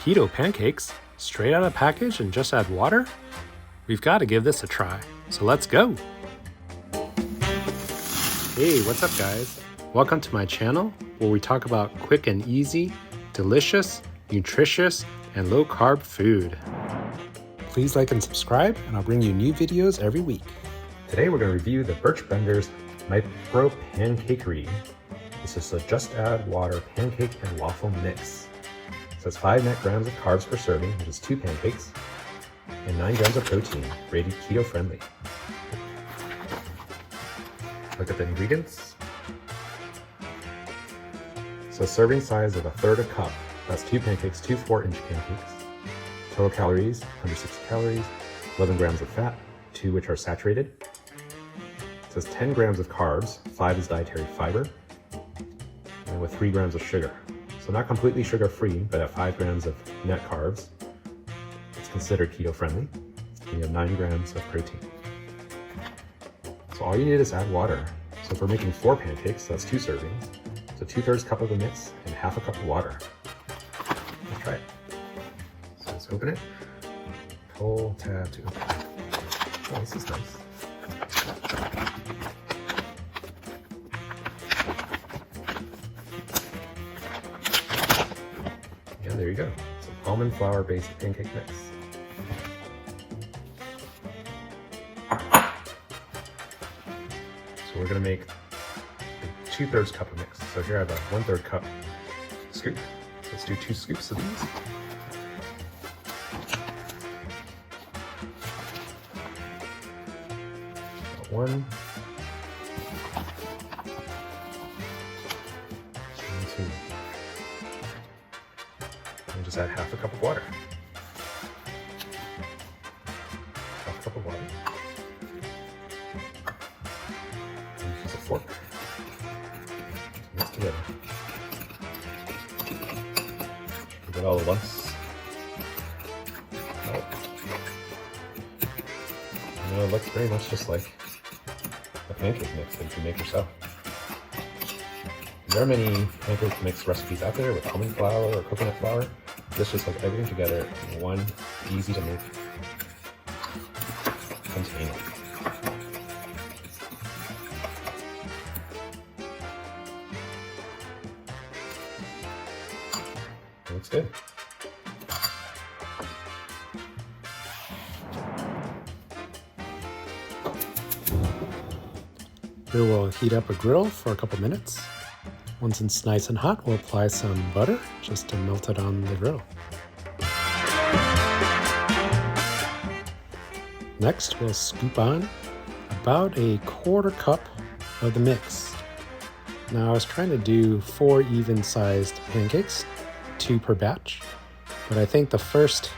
Keto pancakes, straight out of the package and just add water? We've got to give this a try, so let's go! Hey, what's up guys? Welcome to my channel where we talk about quick and easy, delicious, nutritious, and low-carb food. Please like and subscribe, and I'll bring you new videos every week. Today we're going to review the Birch Benders Micro Pancakery. This is a just add water pancake and waffle mix. It says 5 net grams of carbs per serving, which is 2 pancakes, and 9 grams of protein, rated keto friendly. Look at the ingredients. So serving size of 1/3 cup. That's 2 pancakes, 2 4-inch pancakes. Total calories, 160 calories, 11 grams of fat, 2 which are saturated. It says 10 grams of carbs, 5 is dietary fiber, and with 3 grams of sugar. So not completely sugar-free, but at 5 grams of net carbs, it's considered keto-friendly. And you have 9 grams of protein. So all you need is add water. So if we're making 4 pancakes, that's 2 servings. So 2/3 cup of the mix and 1/2 cup of water. Let's try it. So let's open it. Pull tab to open. Oh, this is nice. Yeah, there you go. Some almond flour based pancake mix. So we're gonna make 2/3 cup of mix. So here I have a 1/3 cup scoop. So let's do 2 scoops of these. One. And 2. And just add 1/2 cup of water. 1/2 cup of water. And use a fork. Mix together. Get all the lumps out. You know, it looks very much just like a pancake mix that you can make yourself. There are many pancake mix recipes out there with almond flour or coconut flour. This just has everything together in one easy to make container. It looks good. Here we'll heat up a griddle for a couple minutes. Once it's nice and hot, we'll apply some butter just to melt it on the griddle. Next, we'll scoop on about 1/4 cup of the mix. Now I was trying to do 4 even-sized pancakes, 2 per batch, but I think the first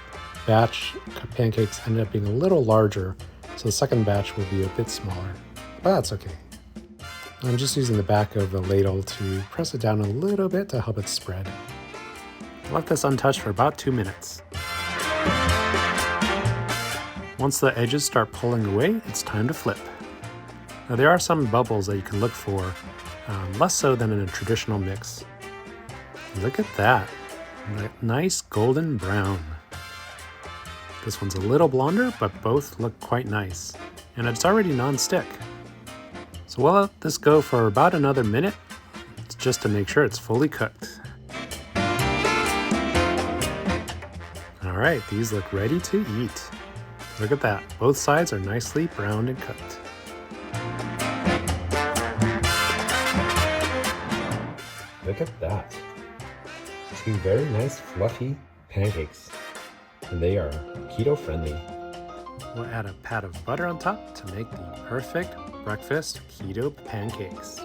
batch pancakes ended up being a little larger, so the second batch will be a bit smaller, but that's okay. I'm just using the back of the ladle to press it down a little bit to help it spread. Let this untouched for about 2 minutes. Once the edges start pulling away, it's time to flip. Now there are some bubbles that you can look for, less so than in a traditional mix. Look at that, nice golden brown. This one's a little blonder, but both look quite nice. And it's already non-stick. So we'll let this go for about another minute, just to make sure it's fully cooked. All right, these look ready to eat. Look at that, both sides are nicely browned and cooked. Look at that. 2 very nice fluffy pancakes, and they are keto friendly. We'll add a pat of butter on top to make the perfect breakfast keto pancakes.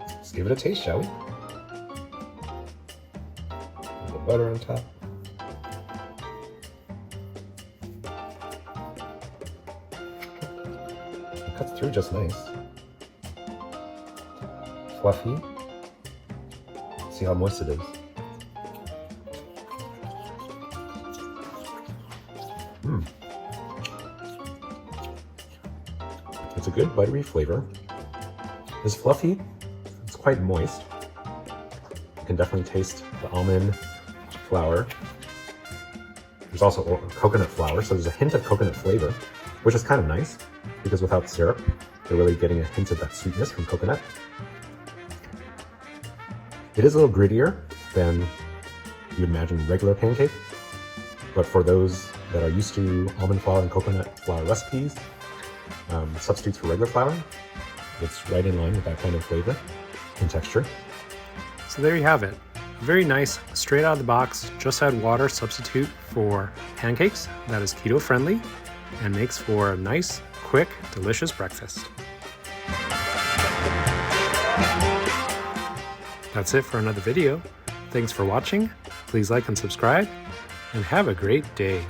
Let's give it a taste, shall we? A little butter on top. It cuts through just nice. Fluffy. See how moist it is. It's a good buttery flavor. It's fluffy, it's quite moist, You can definitely taste the almond flour. There's also coconut flour, so there's a hint of coconut flavor, which is kind of nice because without syrup, you're really getting a hint of that sweetness from coconut. It is a little grittier than you'd imagine regular pancake, but for those that are used to almond flour and coconut flour recipes, substitutes for regular flour, it's right in line with that kind of flavor and texture. So there you have it. A very nice, straight out of the box, just add water substitute for pancakes that is keto friendly and makes for a nice, quick, delicious breakfast. That's it for another video. Thanks for watching. Please like and subscribe, and have a great day.